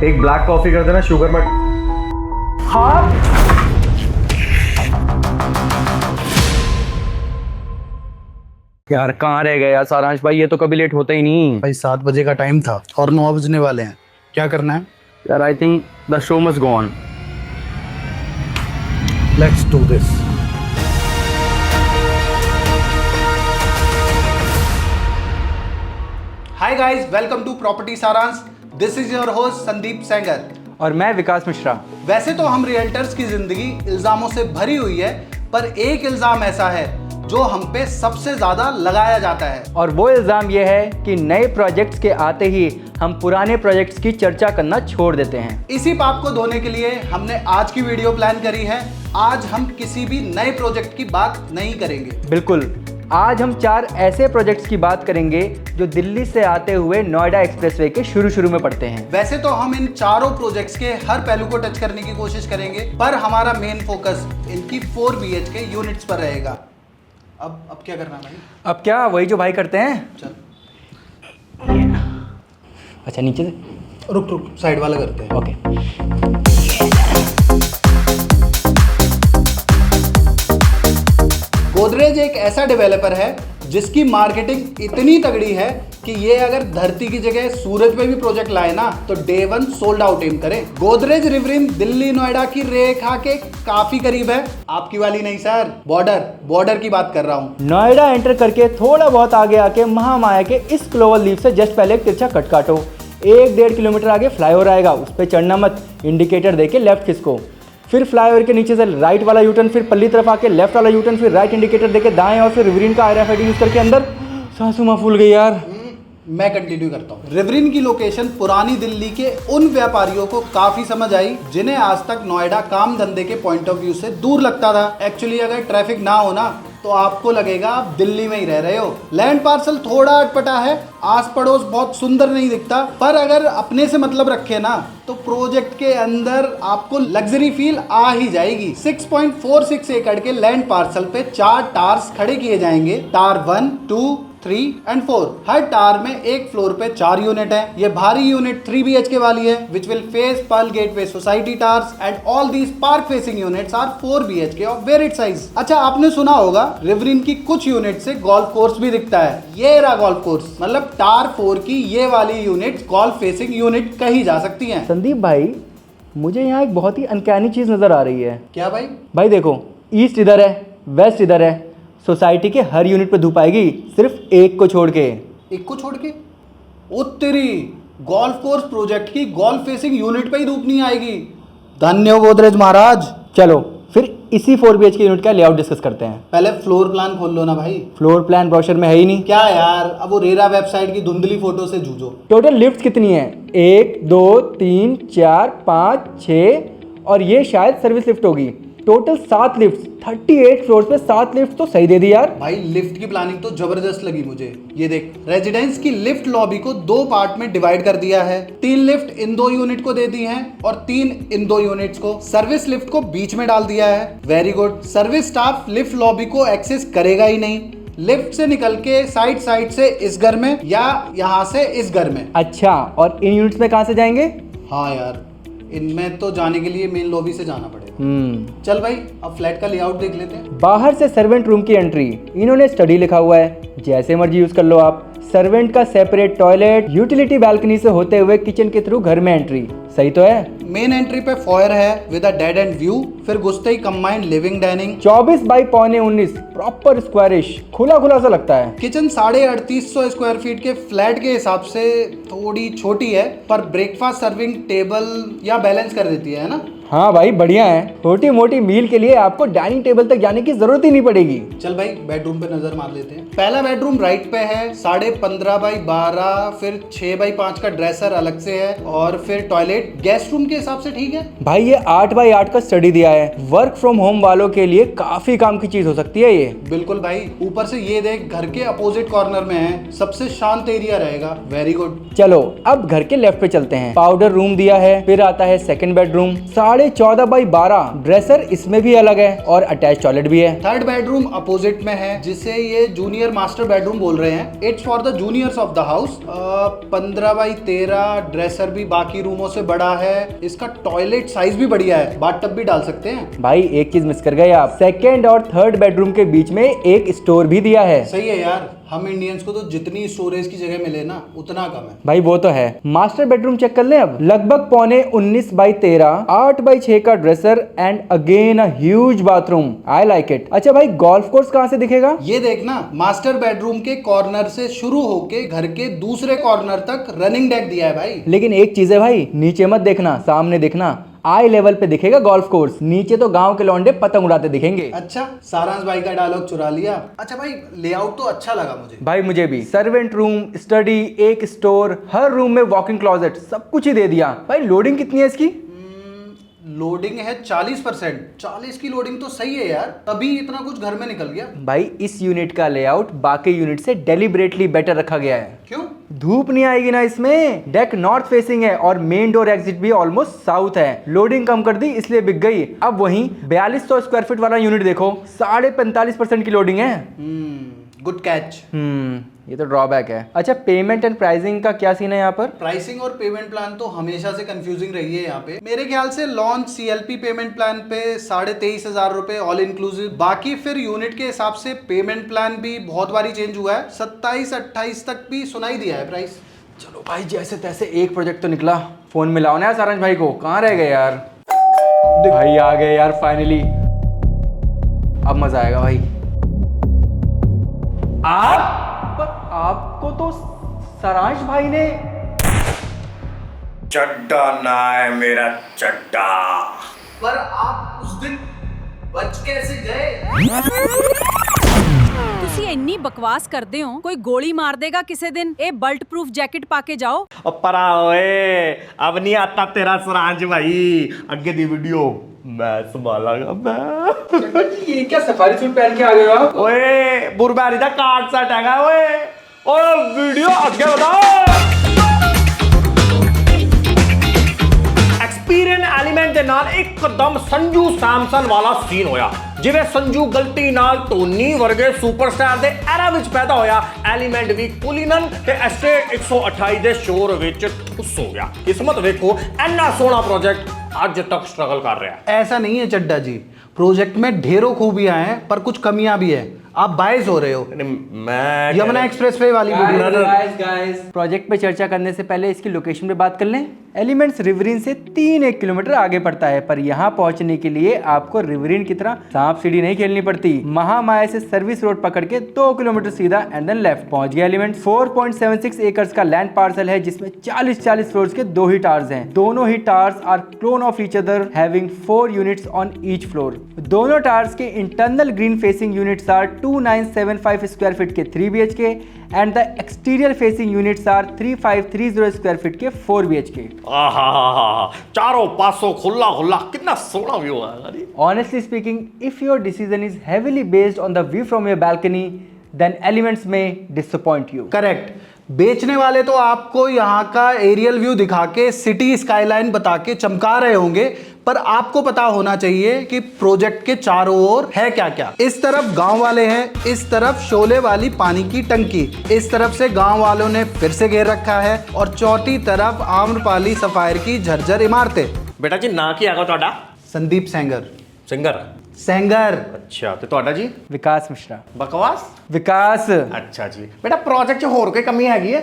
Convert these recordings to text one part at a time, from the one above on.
एक black coffee कर देना, शुगर मत। हाँ यार, कहाँ रह गया सारांश भाई? ये तो कभी लेट होता ही नहीं। भाई 7 बजे का टाइम था और 9 बजने वाले हैं। क्या करना है? यार I think the show must go on. Let's do this. Hi guys, welcome to property Saransh. This is your host Sandeep Sengar. और मैं विकास मिश्रा। वैसे तो हम रियल्टर्स की जिंदगी इल्जामों से भरी हुई है, पर एक इल्जाम ऐसा है जो हम पे सबसे ज्यादा लगाया जाता है। और वो इल्ज़ाम ये है कि नए प्रोजेक्ट्स के आते ही हम पुराने प्रोजेक्ट्स की चर्चा करना छोड़ देते हैं। इसी पाप को धोने के लिए हमने आज की वीडियो प्लान करी है। आज हम किसी भी नए प्रोजेक्ट की बात नहीं करेंगे। बिल्कुल, आज हम 4 ऐसे प्रोजेक्ट्स की बात करेंगे जो दिल्ली से आते हुए नोएडा एक्सप्रेसवे के शुरू में पड़ते हैं। वैसे तो हम इन चारों प्रोजेक्ट्स के हर पहलू को टच करने की कोशिश करेंगे, पर हमारा मेन फोकस इनकी 4 BHK यूनिट्स पर रहेगा। अब क्या करना है भाई? अब क्या, वही जो भाई करते हैं। चल अच्छा, नीचे से रुक साइड वाला करते हैं। ओके। गोदरेज एक ऐसा डेवलपर है जिसकी मार्केटिंग इतनी तगड़ी है कि ये अगर धरती की जगह सूरज पे भी प्रोजेक्ट लाए ना तो डे 1 सोल्ड आउट एम करे। गोदरेज रिवरिन दिल्ली नोएडा की रेखा के काफी करीब है। आपकी वाली नहीं सर, बॉर्डर की बात कर रहा हूँ। नोएडा एंटर करके थोड़ा बहुत आगे आके महामाया के इस क्लोवर लीफ से जस्ट पहले एक तिरछा कट काटो। 1-1.5 किलोमीटर आगे फ्लाईओवर आएगा, उस पर चढ़ना मत, इंडिकेटर दे के लेफ्ट खिसको। फिर फ्लाईओवर के नीचे से राइट वाला यूटर्न, फिर पल्ली तरफ आके लेफ्ट वाला यूटर्न, फिर राइट इंडिकेटर देके दाएं, और फिर रिवरिन का RFID यूज करके अंदर। सांसों मां फूल गई यार। मैं कंटिन्यू करता हूँ। रिवरिन की लोकेशन पुरानी दिल्ली के उन व्यापारियों को काफी समझ आई जिन्हें आज तक नोएडा काम धंधे के पॉइंट ऑफ व्यू से दूर लगता था। एक्चुअली अगर ट्रैफिक ना हो ना तो आपको लगेगा आप दिल्ली में ही रह रहे हो। लैंड पार्सल थोड़ा अटपटा है, आस पड़ोस बहुत सुंदर नहीं दिखता, पर अगर अपने से मतलब रखे ना तो प्रोजेक्ट के अंदर आपको लग्जरी फील आ ही जाएगी। 6.46 एकड़ के लैंड पार्सल पे 4 टावर्स खड़े किए जाएंगे। Tower 1, 2, 3 and 4। हर टावर में एक फ्लोर पे 4 यूनिट है। ये भारी यूनिट 3 BHK वाली है, which will face pearl gateway society towers, and all these park facing units are 4 BHK of varied size. अच्छा, आपने सुना होगा रिवरिन की कुछ यूनिट से गोल्फ कोर्स भी दिखता है। ये रहा गोल्फ कोर्स, मतलब टावर 4 की ये वाली यूनिट गोल्फ फेसिंग यूनिट कही जा सकती है। संदीप भाई, मुझे यहाँ एक बहुत ही अनकैनी चीज नजर आ रही है। क्या भाई? भाई देखो, ईस्ट इधर है, वेस्ट इधर है, सोसाइटी के हर यूनिट पे धूप आएगी, सिर्फ एक को छोड़ के। एक को छोड़ के? ओ तेरी, गोल्फ कोर्स प्रोजेक्ट की गोल्फ फेसिंग यूनिट पे ही धूप नहीं आएगी। धन्य हो गोदरेज महाराज। चलो फिर इसी 4 BHK यूनिट का लेआउट डिस्कस करते हैं। पहले फ्लोर प्लान खोल लो ना भाई। फ्लोर प्लान ब्रोशर में है ही नहीं। क्या यार, अब वो रेरा वेबसाइट की धुंधली फोटो से जूझो। टोटल लिफ्ट कितनी है? 1, 2, 3, 4, 5, 6 और ये शायद सर्विस लिफ्ट होगी। टोटल 7 लिफ्ट, 38 फ्लोर पे 7 लिफ्ट तो सही दे दी यार। भाई लिफ्ट की प्लानिंग तो जबरदस्त लगी मुझे। ये देख, रेजिडेंस की लिफ्ट लॉबी को 2 पार्ट में डिवाइड कर दिया है। 3 लिफ्ट इन 2 यूनिट को दे दी हैं और 3 इन 2 यूनिट्स को। सर्विस लिफ्ट को बीच में डाल दिया है। Very good. Service staff lift lobby को एक्सेस करेगा ही नहीं। लिफ्ट से निकल के साइड से इस घर में या यहाँ से इस घर में। अच्छा, और इन यूनिट्स में कहाँ से जाएंगे? हाँ यार, इनमें तो जाने के लिए मेन लॉबी से जाना पड़ेगा। चल भाई, अब फ्लैट का लेआउट देख लेते हैं। बाहर से सर्वेंट रूम की एंट्री, इन्होंने स्टडी लिखा हुआ है, जैसे मर्जी यूज कर लो आप। सर्वेंट का सेपरेट टॉयलेट, यूटिलिटी बैल्कनी से होते हुए किचन के थ्रू घर में एंट्री। सही तो है। मेन एंट्री पे फॉयर है with a dead end view, फिर घुसते ही combined living dining. 24 by 19.25, proper squarish, खुला सा लगता है। किचन 3850 स्क्वायर फीट के फ्लैट के हिसाब से थोड़ी छोटी है, पर ब्रेकफास्ट सर्विंग टेबल या बैलेंस कर देती है ना। हाँ भाई, बढ़िया है। छोटी मोटी मील के लिए आपको डाइनिंग टेबल तक जाने की जरूरत ही नहीं पड़ेगी। चल भाई, बेडरूम पे नजर मार लेते हैं। पहला बेडरूम राइट पे है, 15.5 बाई 12, फिर 6 बाई 5 का ड्रेसर अलग से है, और फिर टॉयलेट गेस्ट रूम के हिसाब से ठीक है। भाई ये 8 बाई 8 का स्टडी दिया है, वर्क फ्रॉम होम वालों के लिए काफी काम की चीज हो सकती है ये। बिल्कुल भाई। ऊपर से ये देख, घर के अपोजिट कॉर्नर में है, सबसे शांत एरिया रहेगा। Very good. चलो अब घर के लेफ्ट पे चलते हैं। पाउडर रूम दिया है, फिर आता है सेकंड बेडरूम, 14.12 ड्रेसर इसमें भी अलग है और अटैच टॉयलेट भी है। थर्ड बेडरूम अपोजिट में है, जिसे ये जूनियर मास्टर बेडरूम बोल रहे हैं। It's for the juniors of the house. 15x13 dresser भी बाकी रूमों से बड़ा है। इसका टॉयलेट साइज भी बढ़िया है, बाथटब भी डाल सकते हैं। भाई एक चीज मिस कर गए आप, सेकेंड और थर्ड बेडरूम के बीच में एक स्टोर भी दिया है। सही है यार, हम इंडियंस को तो जितनी स्टोरेज की जगह मिले ना उतना कम है। भाई वो तो है। मास्टर बेडरूम चेक कर लें अब। लगभग 19x13, 8x6 का dresser and again a huge bathroom. I like it. अच्छा भाई, गोल्फ कोर्स कहाँ से दिखेगा? ये देखना, मास्टर बेडरूम के कॉर्नर से शुरू होके घर के दूसरे कॉर्नर तक रनिंग डेक दिया है भाई। लेकिन एक चीज है भाई, नीचे मत देखना, सामने देखना। आई लेवल पे दिखेगा गोल्फ कोर्स, नीचे तो गांव के लौंडे पतंग उड़ाते दिखेंगे। अच्छा, सारांश भाई का डायलॉग चुरा लिया। अच्छा भाई, लेआउट तो अच्छा लगा मुझे। भाई मुझे भी। सर्वेंट रूम, स्टडी, एक स्टोर, हर रूम में वॉकिंग क्लोजेट, सब कुछ ही दे दिया। भाई लोडिंग कितनी है इसकी? लोडिंग है 40%। 40 की लोडिंग तो सही है यार, तभी इतना कुछ घर में निकल गया। भाई इस यूनिट का लेआउट बाकी यूनिट से डेलिबरेटली बेटर रखा गया है। क्यों? धूप नहीं आएगी ना इसमें। डेक नॉर्थ फेसिंग है और मेन डोर एग्जिट भी ऑलमोस्ट साउथ है। लोडिंग कम कर दी इसलिए बिक गई। अब वहीं 4200 स्क्वायर फीट वाला यूनिट देखो, 45.5% की लोडिंग है। Good catch. ये तो ड्रॉबैक है। अच्छा, पेमेंट एंड प्राइसिंग का क्या सीन है यहाँ पर? प्राइसिंग और पेमेंट प्लान तो हमेशा से कंफ्यूजिंग रही है यहाँ पे। मेरे ख्याल से लॉन्च CLP पेमेंट प्लान पे 23,500 रुपए ऑल इंक्लूसिव। बाकी फिर यूनिट के हिसाब से पेमेंट प्लान भी बहुत बारी चेंज हुआ है। 27-28 तक भी सुनाई दिया है प्राइस। चलो भाई, जैसे तैसे एक प्रोजेक्ट तो निकला। फोन मिलाओ ना सारंश भाई को, कहाँ रह गए यार? भाई आ गए यार फाइनली। अब मजा आएगा भाई। आपको तो सारांश भाई ने चड्डा ना है मेरा चड्डा। पर आप उस दिन बच कैसे गए? ਤੁਸੀਂ ਇੰਨੀ ਬਕਵਾਸ ਕਰਦੇ ਹੋ, ਕੋਈ ਗੋਲੀ ਮਾਰ ਦੇਗਾ ਕਿਸੇ ਦਿਨ। ਇਹ ਬਲਟ ਪ੍ਰੂਫ ਜੈਕਟ ਪਾ ਕੇ ਜਾਓ। परा ओए, अब नहीं आता तेरा सरांज भाई। आगे दी वीडियो मैं संभालांगा मैं। ये क्या सफारी सूट पहन के आ गए हो आप? ओए बुरबारी दा कार्ड सेट हैगा ओए। ओए वीडियो आगे बताओ। एक्सपीरियंस एलिमेंट ਦੇ ਨਾਲ ਇੱਕਦਮ ਸੰਜੂ ਸੈਮਸਨ ਵਾਲਾ ਸੀਨ ਹੋਇਆ। ਜਿਵੇਂ ਸੰਜੂ ਗਲਤੀ ਨਾਲ ਧੋਨੀ ਵਰਗੇ ਸੁਪਰਸਟਾਰ ਦੇ ਐਰਾ ਵਿੱਚ ਪੈਦਾ ਹੋਇਆ, ਐਲੀਮੈਂਟ ਵੀ ਕੁਲੀਨਨ ਤੇ ਐਸਟੇਟ 128 ਦੇ ਸ਼ੋਰ ਵਿੱਚ ਖੁੱਸ ਹੋ ਗਿਆ। ਕਿਸਮਤ ਵੇਖੋ, ਇੰਨਾ ਸੋਹਣਾ ਪ੍ਰੋਜੈਕਟ आज तक स्ट्रगल कर रहा है। ऐसा नहीं है चड्डा जी, प्रोजेक्ट में ढेरों खूबियां हैं पर कुछ कमियां भी है। आप बायस हो रहे हो। मैं यमुना एक्सप्रेसवे वाली प्रोजेक्ट पे चर्चा करने से पहले इसकी लोकेशन पे बात कर लें। एलिमेंट्स रिवरिन से 3-1 किलोमीटर आगे पड़ता है, पर यहाँ पहुंचने के लिए आपको रिवरिन की तरह सांप सीढ़ी नहीं खेलनी पड़ती। महामाया से सर्विस रोड पकड़ के 2 किलोमीटर सीधा एंड देन लेफ्ट पहुंच गया एलिमेंट्स। 4.76 एकर्स का लैंड पार्सल है, जिसमें 40 फ्लोर्स के 2 ही टावर्स हैं। दोनों ही towers are clone of each other, having 4 units on each floor. दोनों टावर्स के internal green facing units are 2975 square feet के 3 BHK and the exterior facing units are 3530 square feet के 4 BHK। चारों पासों खुला खुला, कितना सोना व्यू है। Honestly speaking, if your decision is heavily based on the view from your balcony, then Elements may disappoint you. Correct. बेचने वाले तो आपको यहाँ का एरियल व्यू दिखा के सिटी स्काईलाइन बता के चमका रहे होंगे, पर आपको पता होना चाहिए कि प्रोजेक्ट के चारों ओर है क्या क्या। इस तरफ गांव वाले हैं, इस तरफ शोले वाली पानी की टंकी, इस तरफ से गांव वालों ने फिर से घेर रखा है, और चौथी तरफ आम्रपाली सफायर की झरझर इमारतें। बेटा जी ना की आगा ਤੁਹਾਡਾ? संदीप सेंगर। सिंगर सेंगर। अच्छा ਤੇ ਤੁਹਾਡਾ ਜੀ? विकास मिश्रा। बकवास। विकास। अच्छा जी। बेटा प्रोजेक्ट 'ਚ ਹੋਰ ਕੋਈ ਕਮੀ ਹੈਗੀ ਹੈ?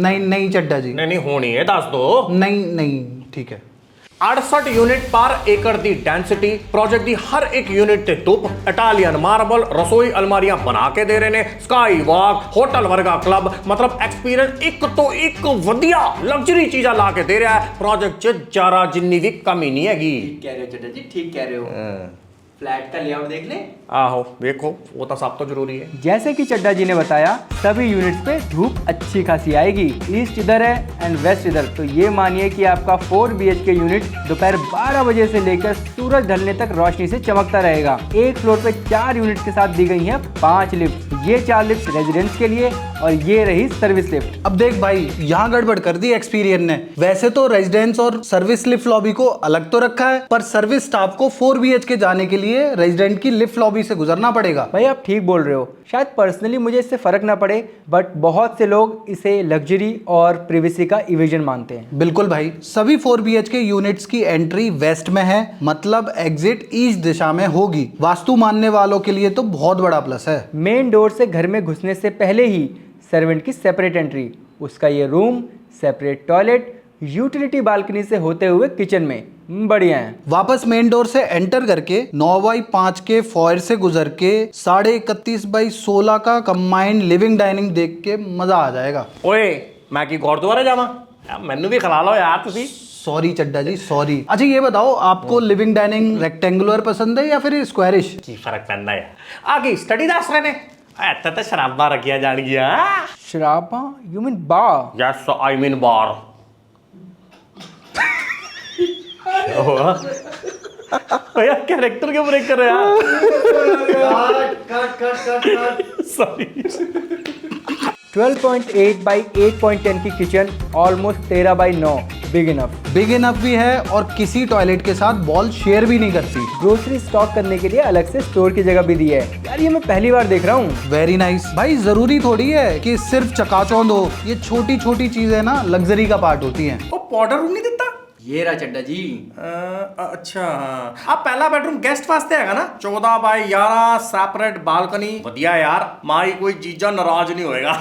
नहीं नहीं चड्डा जी, नहीं होनी है, दस दो। नहीं नहीं ठीक है। 68 यूनिट पर एकड़ दी डेंसिटी। प्रोजेक्ट दी हर एक यूनिट ते तुप इटालियन मार्बल रसोई अलमारियां बना के दे रहे ने। स्काई वॉक, होटल वर्गा क्लब, मतलब एक्सपीरियंस एक तो एक वधिया लग्जरी चीज़ा ला के दे रहा है। प्रोजेक्ट च जरा जिन्नी भी कमी नहीं हैगी। कह रहे हो चड्डा जी, ठीक कह रहे हो। फ्लैट का लेआउट देख ले। आहो देखो, वो तो सब तो जरूरी है। जैसे कि चड्डा जी ने बताया, सभी यूनिट्स पे धूप अच्छी खासी आएगी। ईस्ट इधर है एंड वेस्ट इधर, तो ये मानिए कि आपका 4 BHK यूनिट दोपहर 12 बजे से लेकर सूरज ढलने तक रोशनी से चमकता रहेगा। एक फ्लोर पे 4 यूनिट के साथ दी गई हैं 5 लिफ्ट। ये 4 लिफ्ट रेजिडेंट्स के लिए और ये रही सर्विस लिफ्ट। अब देख भाई, यहाँ गड़बड़ कर दी एक्सपीरियंस ने। वैसे तो रेजिडेंस और सर्विस लिफ्ट लॉबी को अलग तो रखा है, पर सर्विस स्टाफ को 4 BHK जाने के लिए रेजिडेंट की लिफ्ट लॉबी से गुजरना पड़ेगा। भाई आप ठीक बोल रहे हो, शायद पर्सनली मुझे इससे फर्क ना पड़े, बट बहुत से लोग इसे लग्जरी और प्रिवेसी का इविजन मानते हैं। बिल्कुल भाई, सभी 4 BHK यूनिट्स की एंट्री वेस्ट में है, मतलब एग्जिट ईस्ट दिशा में होगी। वास्तु मानने वालों के लिए तो बहुत बड़ा प्लस है। मेन डोर से घर में घुसने से पहले ही सर्वेंट की सेपरेट एंट्री, उसका ये room, separate toilet, utility balcony से होते हुए किचन में, बढ़िया है। वापस मेन डोर से एंटर करके 9x5 के फॉयर से गुजर के 31.5x16 का कंबाइंड लिविंग डाइनिंग देख के मजा आ जाएगा। ओए मैं की गुरुद्वारे जावा मैनू भी खिला लो यार तुसी। सॉरी चड्डा जी, सॉरी। अच्छा ये बताओ, आपको लिविंग डाइनिंग रेक्टेंगुलर पसंद है या फिर स्क्वायरिश? की फर्क पैंदा है आगे स्टडी दस रहे ने इत्थे तो शराबा रखिया जानिया। शराबा? You mean bar? Yes I mean bar. यार कैरेक्टर क्यों ब्रेक कर रहे यार? सॉरी। 12.8 by 8.10 की kitchen, almost 13/9, big enough. Big enough भी है और किसी टॉयलेट के साथ वॉल शेयर भी नहीं करती। ग्रोसरी स्टॉक करने के लिए अलग से स्टोर की जगह भी दी है। यार ये मैं पहली बार देख रहा हूँ। वेरी नाइस भाई, जरूरी थोड़ी है कि सिर्फ चकाचौंध हो, ये छोटी छोटी चीजें ना लग्जरी का पार्ट होती हैं। वो पाउडर रूम नहीं देता? ये रहा चड्डा जी। अच्छा अब पहला बेडरूम गेस्ट वास्ते हैगा ना? 14x11 सेपरेट बालकनी, बढ़िया यार, मारी कोई जीजा नाराज नहीं होएगा।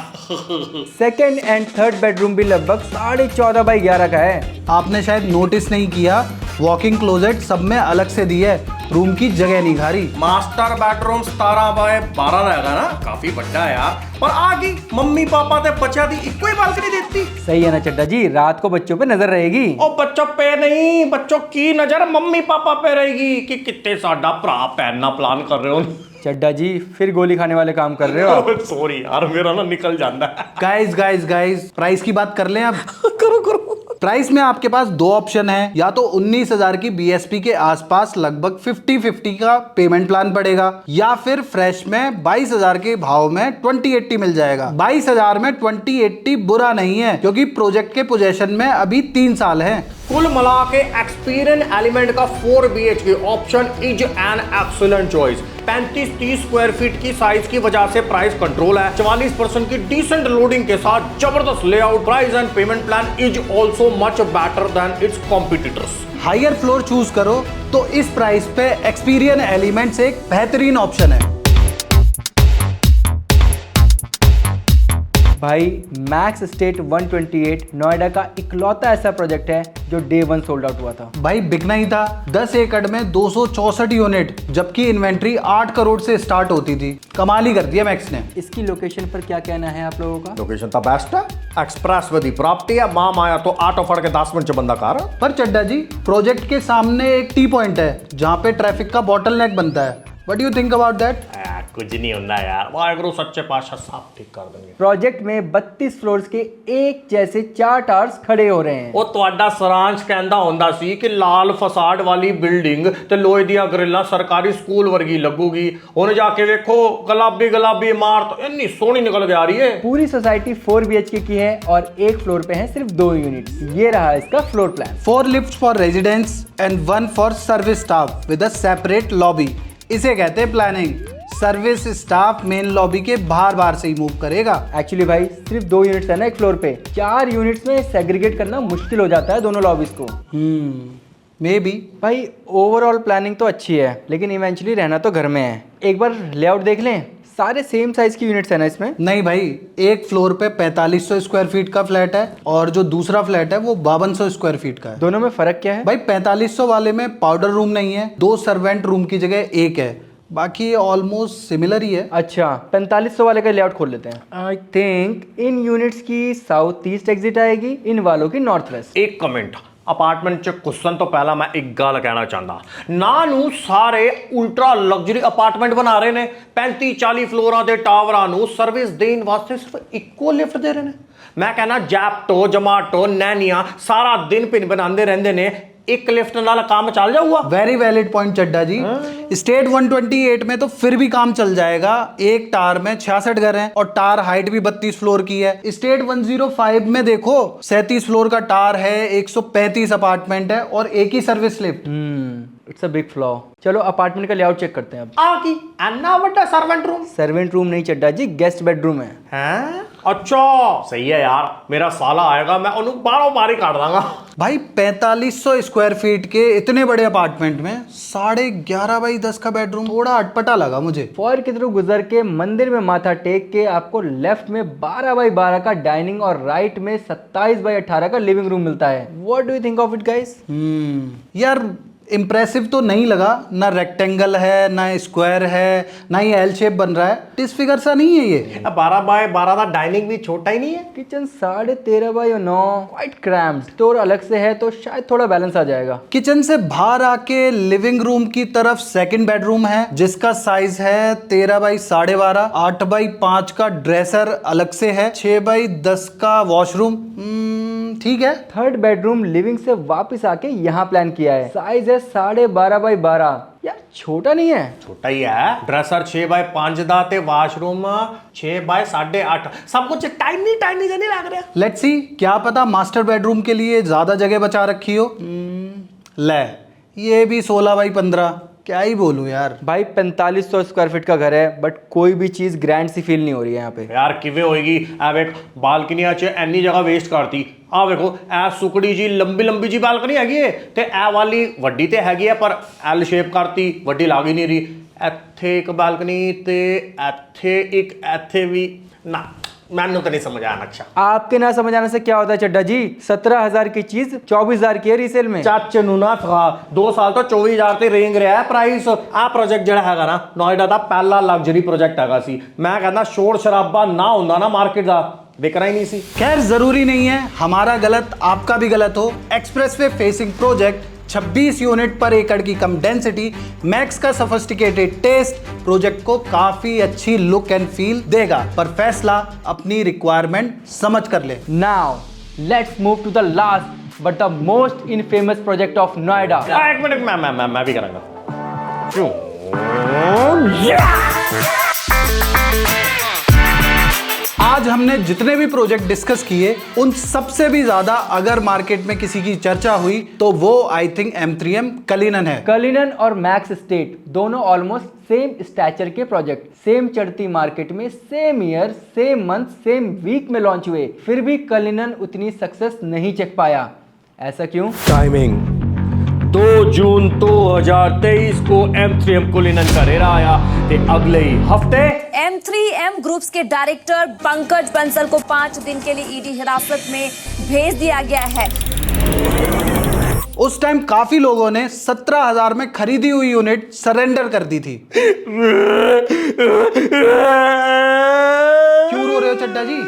सेकेंड एंड थर्ड बेडरूम भी लगभग 14.5x11 का है। आपने शायद नोटिस नहीं किया, वॉकिंग क्लोजेट सब में अलग से दी है, रूम की जगह नहीं खा रही। मास्टर बेडरूम 17x12 रहेगा ना, काफी बड़ा है यार। पर आगे मम्मी पापा ते बच्चा दी इको ही बालकनी देती। सही है ना चड्डा जी, रात को बच्चों पे नजर रहेगी। ओ बच्चों पे नहीं, बच्चों की नजर मम्मी पापा पे रहेगी कि कितने साडा भरा पहनना प्लान कर रहे हो। चड्डा जी फिर गोली खाने वाले काम कर रहे हो आप। सॉरी यार, मेरा ना निकल जाता है। गाइस प्राइस की बात कर लें अब। करो। प्राइस में आपके पास दो ऑप्शन है, या तो 19,000 की BSP के आसपास लगभग 50-50 का पेमेंट प्लान पड़ेगा, या फिर फ्रेश में 22,000 के भाव में 2080 मिल जाएगा। 22,000 में 2080 बुरा नहीं है, क्योंकि प्रोजेक्ट के पोजेशन में अभी 3 साल है। कुल मिला के एक्सपीरियंस एलिमेंट का 4 BHK option is an excellent choice. 35-30 square feet की साइज की वजह से प्राइस कंट्रोल है। 44% की डिसेंट लोडिंग के साथ जबरदस्त layout, price and payment plan is also much better than its competitors. Higher floor choose करो तो इस प्राइस पे एक्सपीरियंस एलिमेंट्स एक बेहतरीन ऑप्शन है। भाई मैक्स स्टेट 128 नोएडा का इकलौता ऐसा प्रोजेक्ट है जो डे 1 सोल्ड आउट हुआ था। भाई बिकना ही था। 10 एकड़ में 264 यूनिट, जबकि इन्वेंट्री 8 करोड़ से स्टार्ट होती थी। कमाल ही कर दिया मैक्स ने। इसकी लोकेशन पर क्या कहना है आप लोगों का? लोकेशन तो बेस्ट है, एक्सप्रेस वे प्रॉपर्टी है, माम आया तो ऑटो फड़ के 10 मिनट च बंदा कार। पर चड्डा जी, प्रोजेक्ट के सामने एक टी पॉइंट है जहाँ पे ट्रैफिक का बॉटलनेक बनता है। What do you think about that? कुछ नहीं होता यार, वाहेगुरु सच्चे पातशाह साहब ठीक कर देंगे। प्रोजेक्ट में 32 फ्लोर्स के एक जैसे 4 टावर्स खड़े हो रहे हैं। ਉਹ ਤੁਹਾਡਾ ਸਰਾਂਚ ਕਹਿੰਦਾ ਹੁੰਦਾ ਸੀ ਕਿ ਲਾਲ ਫਸਾਡ ਵਾਲੀ ਬਿਲਡਿੰਗ ਤੇ ਲੋਹੇ ਦੀਆਂ ਗ੍ਰਿਲਾਂ ਸਰਕਾਰੀ ਸਕੂਲ ਵਰਗੀ ਲੱਗੂਗੀ। ਹੁਣ ਜਾ ਕੇ ਵੇਖੋ ਗੁਲਾਬੀ ਇਮਾਰਤ ਇੰਨੀ ਸੋਹਣੀ ਨਿਕਲ ਕੇ ਆ ਰਹੀ है। पूरी सोसाइटी 4 BHK की है और एक फ्लोर पे है सिर्फ 2 यूनिट। ये रहा इसका floor plan. 4 lift for residents and 1 for service staff with a separate lobby. इसे कहते हैं planning. Service staff main lobby के बाहर से ही मूव करेगा। एक्चुअली भाई सिर्फ 2 यूनिट्स है ना एक फ्लोर पे, 4 यूनिट्स में सेग्रीगेट करना मुश्किल हो जाता है दोनों लॉबीज को। May be. भाई ओवरऑल प्लानिंग तो अच्छी है, लेकिन इवेंचुअली रहना तो घर में है। एक बार लेआउट देख लें, सारे सेम साइज की यूनिट्स है ना इसमें? नहीं भाई, एक फ्लोर पे 4500 स्क्वायर फीट का फ्लैट है और जो दूसरा फ्लैट है वो 5200 स्क्वायर फीट का है। दोनों में फर्क क्या है? भाई 4500 वाले में पाउडर रूम नहीं है, 2 सर्वेंट रूम की जगह 1 है, बाकी ये ऑलमोस्ट सिमिलर ही है। अच्छा 4500 वाले का लेआउट खोल लेते हैं। आई थिंक इन यूनिट्स की साउथ ईस्ट एग्जिट आएगी, इन वालों की नॉर्थ वेस्ट। एक कमेंट, ਅਪਾਰਟਮੈਂਟ ਚ ਘੁੱਸਣ ਤੋਂ ਪਹਿਲਾਂ ਮੈਂ ਇੱਕ ਗੱਲ ਕਹਿਣਾ ਚਾਹੁੰਦਾ ਨਾ ਨੂੰ ਸਾਰੇ ਉਲਟਰਾ ਲਗਜ਼ਰੀ ਅਪਾਰਟਮੈਂਟ ਬਣਾ ਰਹੇ ਨੇ 35-40 ਫਲੋਰਾਂ ਦੇ ਟਾਵਰਾਂ ਨੂੰ ਸਰਵਿਸ ਦੇਣ ਵਾਸਤੇ ਸਿਰਫ ਇੱਕੋ ਲਿਫਟ ਦੇ ਰਹੇ ਨੇ। ਮੈਂ ਕਹਿੰਦਾ ਜੈਪਟੋ, ਜਮਾਟੋ, ਨੈਨੀਆਂ ਸਾਰਾ ਦਿਨ ਪਿੰਨ ਬਣਾਉਂਦੇ ਰਹਿੰਦੇ ਨੇ, एक लिफ्ट नाल काम चल जाऊगा। वेरी वैलिड पॉइंट चड्डा जी। स्टेट 128 में तो फिर भी काम चल जाएगा। एक टार में 66 घर हैं और टार हाइट भी 32 फ्लोर की है। स्टेट 105 में देखो 37 फ्लोर का टार है, 135 अपार्टमेंट है और एक ही service lift. It's a big flaw. चलो अपार्टमेंट का लेआउट चेक करते हैं अब। आ की अन्ना बड़ा सर्वेंट रूम। सर्वेंट रूम नहीं चड्डा जी, गेस्ट बेडरूम है। हैं? अच्छा सही है यार, मेरा साला आएगा मैं उन्हें बारों बारी काट दूंगा। भाई 4500 स्क्वायर फीट के इतने बड़े अपार्टमेंट में 11.5 बाई 10 का बेडरूम थोड़ा अटपटा लगा मुझे। फॉयर के थ्रू गुजर के मंदिर में माथा टेक के आपको लेफ्ट में 12 बाई 12 का डाइनिंग और राइट में 27 बाई 18 का लिविंग रूम मिलता है। What do you think of it guys? यार इम्प्रेसिव तो नहीं लगा, ना रेक्टेंगल है ना स्क्वायर है ना ही एल शेप बन रहा है, टिस फिगर सा नहीं है ये। 12 बाय 12 का डाइनिंग भी छोटा ही नहीं है। Kitchen 13.5 by 9, quite cramped. Store अलग से है तो शायद थोड़ा बैलेंस आ जाएगा। किचन से बाहर आके लिविंग रूम की तरफ सेकंड बेडरूम है जिसका साइज है 13 बाई 12.5, 8 बाई 5 का ड्रेसर अलग से है, 6 बाई 10 का वॉशरूम। ठीक है। थर्ड बेडरूम लिविंग से वापस आके यहाँ प्लान किया है। साइज है 12.5 बाई 12। यार छोटा नहीं है। छोटा ही है। ड्रेसर 6 बाय 5 दा ते वॉशरूम 6 बाय 8.5। सब कुछ टाइनी टाइनी से नहीं लग रहा। लेट्स सी, क्या पता मास्टर बेडरूम के लिए ज्यादा जगह बचा रखी हो। ले ये भी 16 बाई 15। क्या ही बोलूं यार। भाई 4500 स्क्वायर फीट का घर है बट कोई भी चीज ग्रैंड सी फील नहीं हो रही है यहाँ पे। यार किवे होएगी ए वेख बालकनी च एनी जगह वेस्ट करती। आ देखो ए सुकड़ी जी लंबी लंबी जी बालकनी हैगी है ते ए वाली वड्डी ते हैगी है पर एल शेप करती, वड्डी लाग ही नहीं रही। ਇੱਥੇ एक बालकनी ते ਇੱਥੇ एक ਇੱਥੇ भी ना। मैंने तो नहीं समझ आया नक्शा। आपके ना समझ आने से क्या होता है चड्डा जी? 17,000 की चीज 24,000 की है रीसेल में। चाचे नू ना 2 साल तो 24,000 ਤੇ ਰੇਂਜ ਰਿਹਾ ਹੈ ਪ੍ਰਾਈਸ। ਆ ਪ੍ਰੋਜੈਕਟ ਜਿਹੜਾ ਹੈਗਾ ਨਾ ਨੋਇਡਾ ਦਾ ਪਹਿਲਾ ਲਗਜ਼ਰੀ ਪ੍ਰੋਜੈਕਟ ਹੈਗਾ ਸੀ। ਮੈਂ ਕਹਿੰਦਾ ਸ਼ੋਰ ਸ਼ਰਾਬਾ ਨਾ ਹੁੰਦਾ ਨਾ ਮਾਰਕੀਟ ਦਾ ਵਿਕਣਾ ਹੀ नहीं सी। खैर जरूरी नहीं है हमारा गलत आपका भी गलत हो। एक्सप्रेसवे फेसिंग प्रोजेक्ट 26 यूनिट पर एकड़ की कम डेंसिटी, मैक्स का सोफिस्टिकेटेड टेस्ट प्रोजेक्ट को काफी अच्छी लुक एंड फील देगा, पर फैसला अपनी रिक्वायरमेंट समझ कर ले। Now let's move to the last but the most infamous project of Noida. एक मिनट मैं भी करूंगा। क्यों? आज हमने जितने भी प्रोजेक्ट डिस्कस किए उन सबसे भी ज्यादा अगर मार्केट में किसी की चर्चा हुई तो वो आई थिंक M3M कलिनन है। कलिनन और मैक्स स्टेट दोनों ऑलमोस्ट सेम स्टैचर के प्रोजेक्ट, सेम चढ़ती मार्केट में, same year, same month, same week में लॉन्च हुए, फिर भी कलिनन उतनी सक्सेस नहीं चख पाया। ऐसा क्यों? टाइमिंग 2 जून 2023 को M3M कुलिनन का रेरा आया ते अगले ही हफ्ते M3M ग्रुप्स के डायरेक्टर पंकज बंसल को 5 दिन के लिए ईडी हिरासत में भेज दिया गया है। उस टाइम काफी लोगों ने 17,000 में खरीदी हुई यूनिट सरेंडर कर दी थी। क्यों रो रहे हो चड्डा जी?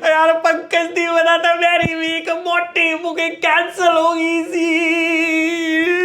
यार पंकज दी बना था मेरी वीक मोटी बुकिंग कैंसिल हो गई थी।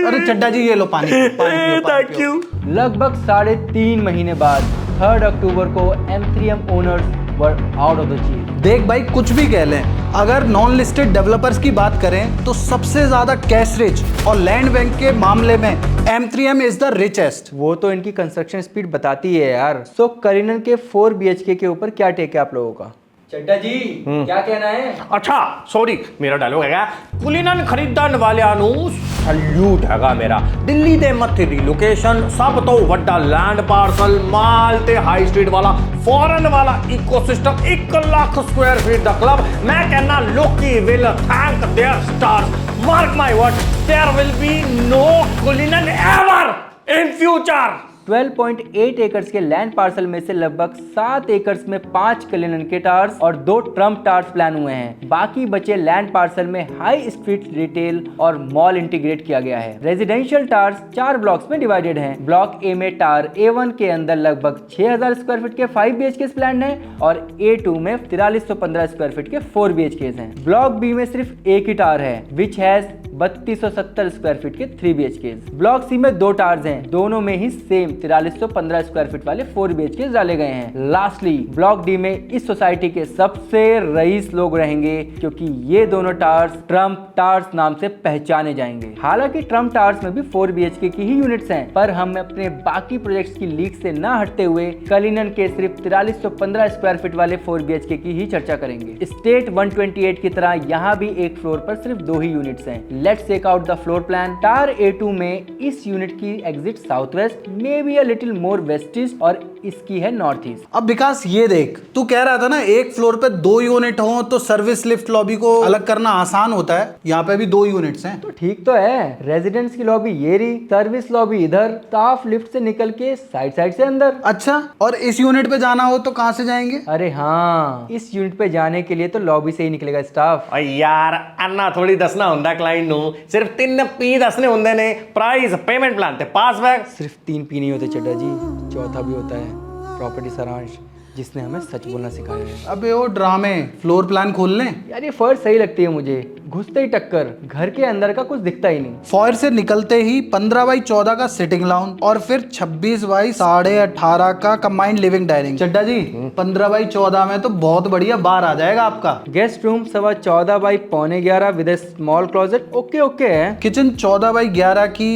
अरे चड्डा जी ये लो पानी पियो। Thank you. लगभग 3.5 महीने बाद 3 अक्टूबर को M3M owners were out of the chain. देख भाई कुछ भी कह लें, अगर नॉन लिस्टेड डेवलपर्स की बात करें तो सबसे ज्यादा कैश रिच और लैंड बैंक के मामले में M3M इज द रिचेस्ट। वो तो इनकी कंस्ट्रक्शन स्पीड बताती है यार। सो कलिनन के 4 BHK के ऊपर क्या टेक है आप लोगों का? चड्डा जी क्या कहना है? अच्छा सॉरी मेरा डायलॉग हैगा कुलिनन खरीदਣ ਵਾਲਿਆਂ ਨੂੰ ਸੈਲੂਟ ਹੈਗਾ ਮੇਰਾ। ਦਿੱਲੀ ਦੇ ਮੱਥੇ ਦੀ ਲੋਕੇਸ਼ਨ, ਸਭ ਤੋਂ ਵੱਡਾ ਲੈਂਡ ਪਾਰਸਲ, ਮਾਲ ਤੇ ਹਾਈ ਸਟਰੀਟ ਵਾਲਾ ਫੋਰਨ ਵਾਲਾ ਇਕੋਸਿਸਟਮ, 1 ਲੱਖ ਸਕੁਆਇਰ ਫੀਟ ਦਾ ਕਲੱਬ। ਮੈਂ ਕਹਿੰਦਾ ਲੋਕੀ will thank their stars. Mark my word, there will be no Cullinan ever in future. 12.8 acres के लैंड पार्सल में से लगभग 7 एकर्स में 5 कलिनन के टार्स और 2 ट्रम्प टार्स प्लान हुए हैं। बाकी बचे लैंड पार्सल में हाई स्ट्रीट रिटेल और मॉल इंटीग्रेट किया गया है। रेजिडेंशियल टार्स 4 ब्लॉक्स में डिवाइडेड हैं। ब्लॉक ए में टार A1 के अंदर लगभग 6,000 स्क्वायर फीट के 5 BHK प्लान है और A2 में 4315 स्क्वायर फीट के 4 BHK हैं। ब्लॉक बी में सिर्फ एक ही टार है विच हैज 3270 स्क्वायर फीट के 3 BHK। ब्लॉक सी में 2 टार्स हैं, दोनों में ही सेम 4315 स्क्वायर फीट वाले 4 BHK डाले गए हैं। लास्टली ब्लॉक डी में इस सोसाइटी के सबसे रईस लोग रहेंगे, क्योंकि ये दोनों टावर्स ट्रम्प टावर्स नाम से पहचाने जाएंगे। हालांकि ट्रम्प टावर्स में भी 4 BHK की ही यूनिट्स हैं, पर हम अपने बाकी प्रोजेक्ट्स की लीक से ना हटते हुए कलिनन के सिर्फ 4315 स्क्वायर फीट वाले 4 BHK की ही चर्चा करेंगे। स्टेट 128 की तरह यहाँ भी एक फ्लोर पर सिर्फ 2 ही यूनिट्स हैं। Let's check out the floor plan. Tower A2 में इस यूनिट की exit south west, may be a little more west east, और इसकी है नॉर्थ ईस्ट। अब विकास ये देख, तू कह रहा था ना एक फ्लोर पे 2 यूनिट हो तो सर्विस लिफ्ट लॉबी को अलग करना आसान होता है, यहाँ पे भी 2 यूनिट्स हैं। तो ठीक तो है, रेजिडेंस की लॉबी ये रही, सर्विस लॉबी इधर, स्टाफ लिफ्ट से निकल के साइड से अंदर। अच्छा, और इस यूनिट पे जाना हो तो कहाँ से जाएंगे? अरे हाँ, इस यूनिट पे जाने के लिए तो लॉबी से ही निकलेगा स्टाफ। ਓ ਯਾਰ ਅੰਨਾ ਥੋੜੀ ਦੱਸਣਾ ਹੁੰਦਾ ਕਲਾਇੰਟ ਨੂੰ, ਸਿਰਫ 3P ਦੱਸਣੇ ਹੁੰਦੇ ਨੇ, ਪ੍ਰਾਈਸ, ਪੇਮੈਂਟ प्लान ਤੇ पासवर्ड। सिर्फ 3P नहीं होते चड्डा जी, चौथा भी होता है, प्रॉपर्टी सारांश, जिसने हमें सच बोलना सिखाया है। अबे वो ड्रामे, फ्लोर प्लान खोल लें। यार ये फर्श सही लगती है मुझे, घुसते ही टक्कर, घर के अंदर का कुछ दिखता ही नहीं। फॉयर से निकलते ही 15x14 का सिटिंग लाउंज और फिर 26x18.5 का कंबाइंड लिविंग डाइनिंग। चड्डा जी 15x14 में तो बहुत बढ़िया बार आ जाएगा आपका। Guest room 14x11 with A small closet, okay okay है। किचन 14x11 की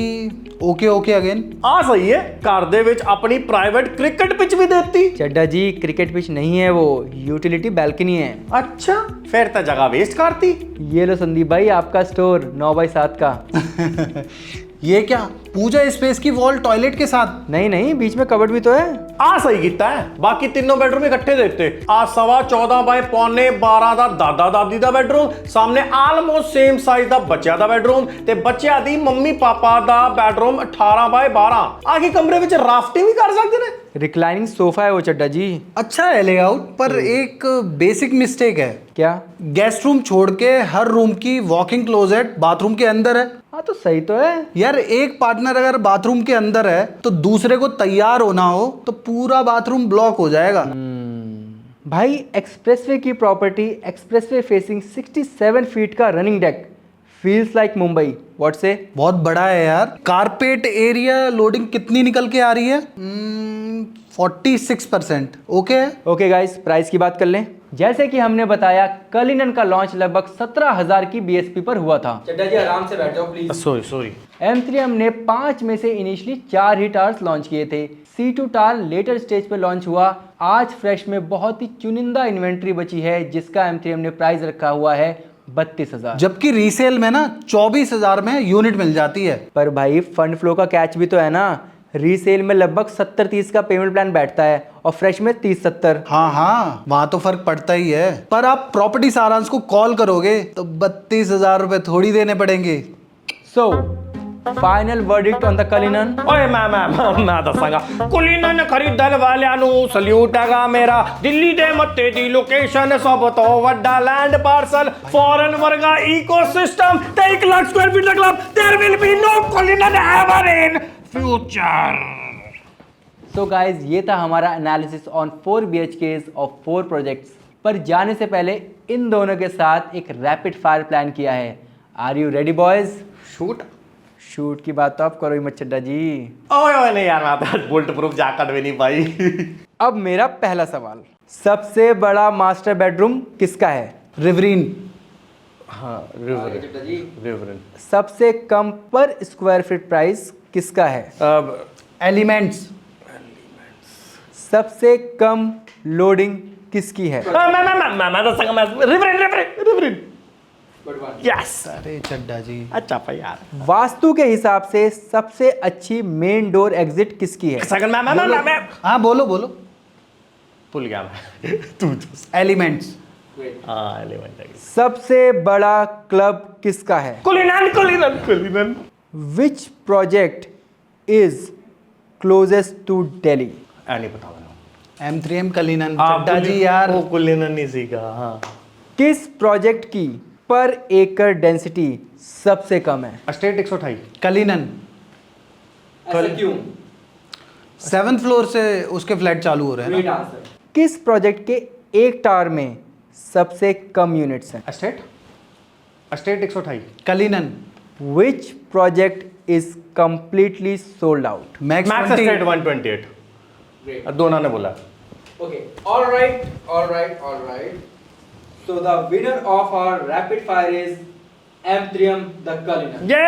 ओके ओके अगेन। ਆ ਸਹੀ ਹੈ, ਘਰ ਦੇ ਵਿੱਚ ਆਪਣੀ ਪ੍ਰਾਈਵੇਟ ਕ੍ਰਿਕਟ ਪਿਚ ਵੀ ਦਿੱਤੀ। चड्डा जी क्रिकेट पिच नहीं है वो, यूटिलिटी बैल्कनी है। ਅੱਛਾ, ਫਿਰ ਤਾਂ ਜਗ੍ਹਾ ਵੇਸਟ ਕਰਤੀ। ये लो संदीप भाई आपका स्टोर 9x7 का। ये क्या, पूजा स्पेस की वॉल टॉयलेट के साथ? नहीं नहीं, बीच में कबर्ड भी तो है। ਆ ਸਹੀ ਕੀਤਾ ਹੈ, ਬਾਕੀ ਤਿੰਨੋਂ ਬੈਡਰੂਮ ਇਕੱਠੇ ਦੇ ਦਿੱਤੇ। ਆ 14x12 ਦਾ ਦਾਦਾ ਦਾਦੀ ਦਾ ਬੈਡਰੂਮ, ਸਾਹਮਣੇ ਆਲਮੋਸਟ ਸੇਮ ਸਾਈਜ਼ ਦਾ ਬੱਚਿਆਂ ਦਾ ਬੈਡਰੂਮ, ਤੇ ਬੱਚਿਆਂ ਦੀ ਮੰਮੀ ਪਾਪਾ ਦਾ ਬੈਡਰੂਮ 18x12। ਆ ਕੀ ਕਮਰੇ ਵਿੱਚ ਰਾਫਟਿੰਗ ਵੀ ਕਰ ਸਕਦੇ ਨੇ? रिक्लाइनिंग सोफा है वो चड्डा जी। अच्छा है लेआउट, पर एक बेसिक मिस्टेक है। क्या? गेस्ट रूम छोड़ के हर रूम की वॉकिंग क्लोजेट बाथरूम के अंदर है। हाँ तो सही तो है यार, एक पार्टनर अगर बाथरूम के अंदर है तो दूसरे को तैयार होना हो तो पूरा बाथरूम ब्लॉक हो जाएगा। भाई एक्सप्रेसवे की प्रॉपर्टी, एक्सप्रेसवे फेसिंग 67 फीट का running deck, feels like Mumbai. What से? बहुत बड़ा है यार। कारपेट एरिया लोडिंग कितनी निकल के आ रही है? 46%। ओके है। ओके गाइस, प्राइस की बात कर लें। जैसे कि हमने बताया, कलिनन का लॉन्च लगभग 17,000 की BSP पर हुआ था। चड्डा जी आराम से बैठ जाओ प्लीज। सॉरी। M3M ने 5 में से इनिशियली 4 ही टावर्स लॉन्च किए थे। C2 टावर लेटर स्टेज पे लॉन्च हुआ। आज फ्रेश में बहुत ही चुनिंदा इन्वेंट्री बची है, जिसका M3M ने प्राइस रखा हुआ है 32,000। जबकि रीसेल में ना 24,000 में यूनिट मिल जाती है। पर भाई फंड फ्लो का कैच भी तो है ना, रीसेल में लगभग 70-30 का पेमेंट प्लान बैठता है और फ्रेश में 30-70। हाँ, वहाँ तो फर्क पड़ता ही है। पर आप प्रॉपर्टी सारांश को कॉल करोगे तो 32,000 रुपए थोड़ी देने पड़ेंगे। So final verdict on the Cullinan. ਓਏ ਮੈਂ ਦੱਸਾਂਗਾ, ਕੁਲੀਨਨ ਖਰੀਦਣ ਵਾਲਿਆਂ ਨੂੰ ਸਲੂਟ ਹੈਗਾ ਮੇਰਾ। ਦਿੱਲੀ ਦੇ ਮੱਤੇ ਦੀ ਲੋਕੇਸ਼ਨ, ਸਭ ਤੋਂ ਵੱਡਾ ਲੈਂਡ ਪਾਰਸਲ, ਫੋਰਨ ਵਰਗਾ ਇਕੋਸਿਸਟਮ ਤੇ 1 ਲੱਖ ਸਕੁਆਇਰ ਫੀਟ ਦਾ club. There will be no Cullinan ever in future. So guys, ये था हमारा analysis on 4 BHKs of 4 projects. पर जाने से पहले इन दोनों के साथ एक रैपिड फायर प्लान किया है। Are you ready boys? Shoot की बात तो आप करो ही मत चड्डा जी। ओए नहीं यार, मैं तो बुलेट प्रूफ जैकेट भी नहीं पाई। अब मेरा पहला सवाल, सबसे बड़ा मास्टर बेडरूम किसका है? रिवरीन। हाँ, रिवरन। सबसे कम पर स्क्वायर फीट प्राइस किसका है? एलिमेंट्स। सबसे कम लोडिंग किसकी है? मैं दसांगा, रिवरन। यस। अरे चड्डा जी। अच्छा भाई यार, वास्तु के हिसाब से सबसे अच्छी मेन डोर एग्जिट किसकी है? सेकंड मैं हाँ बोलो। भूल गया मैं। तू एलिमेंट्स। हाँ, एलिमेंट। सबसे बड़ा क्लब किसका है? Cullinan. Which project is closest to Delhi? नहीं पता मैंने। M3M Cullinan. चड्डा जी यार, वो कुलीनन नहीं सीखा। हाँ, किस प्रोजेक्ट की पर एकड़ डेंसिटी सबसे कम है? स्टेट 128। कलिनन। क्यों? 7th फ्लोर से उसके फ्लैट चालू हो रहे हैं ना। किस प्रोजेक्ट के एक टावर में सबसे कम यूनिट्स हैं? State 128। Cullinan. Which project is completely sold out. Max max estate 128 दोनों ने बोला। Okay, all right. So the winner of our rapid fire is M3M the Cullinan. ये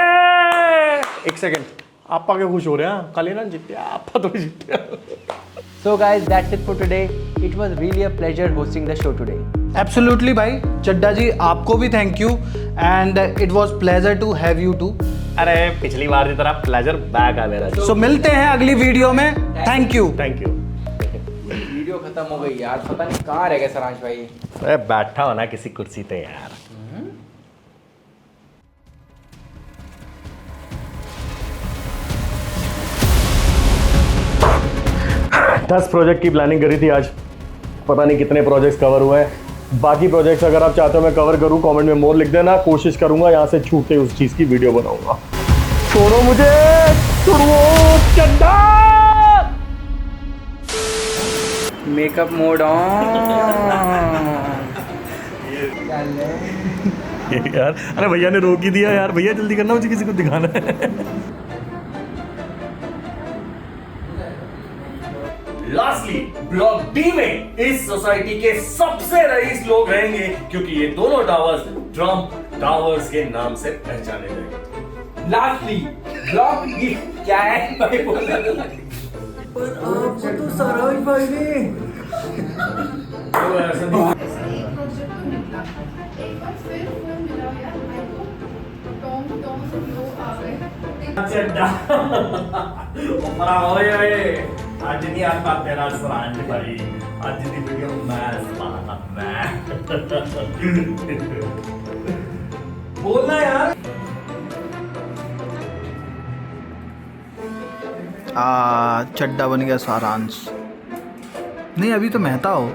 एक सेकंड, आप आगे खुश हो रहे हैं, कालीनन जीते, आप तो जीते। So guys, that's it for today. It was really a pleasure hosting the show today. Absolutely भाई, चड्डा जी आपको भी thank you and it was pleasure to have you too. अरे पिछली बार की तरह प्लेजर बैक है मेरा। सो मिलते हैं अगली वीडियो में, thank you. Thank you. Video खत्म हो गई यार, पता नहीं कहाँ रह गए सरांश भाई। अरे बैठा हो ना किसी कुर्सी पे यार। 10 प्रोजेक्ट की प्लानिंग करी थी आज, पता नहीं कितने प्रोजेक्ट्स कवर हुए हैं। बाकी प्रोजेक्ट्स अगर आप चाहते हो मैं कवर करूं, कमेंट में मोर लिख देना, कोशिश करूंगा यहाँ से छूट के उस चीज़ की वीडियो बनाऊंगा। छोड़ो मुझे, छोड़ो चड्डा। Makeup mode on. यार अरे भैया ने रोक ही दिया यार, भैया जल्दी करना, मुझे किसी को दिखाना है। लास्टली ब्लॉक डी में इस सोसाइटी के सबसे रईस लोग रहेंगे, क्योंकि ये दोनों टावर्स ट्रम्प टावर्स के नाम से पहचाने गए। लास्टली ब्लॉक डी क्या है भाई बोला पर आपको तो सराज भाई ने आज नहीं आता तेरा सराज भाई, आज की वीडियो मैं बोलना यार। चड्डा बन गया सारांश। नहीं अभी तो मेहता हो।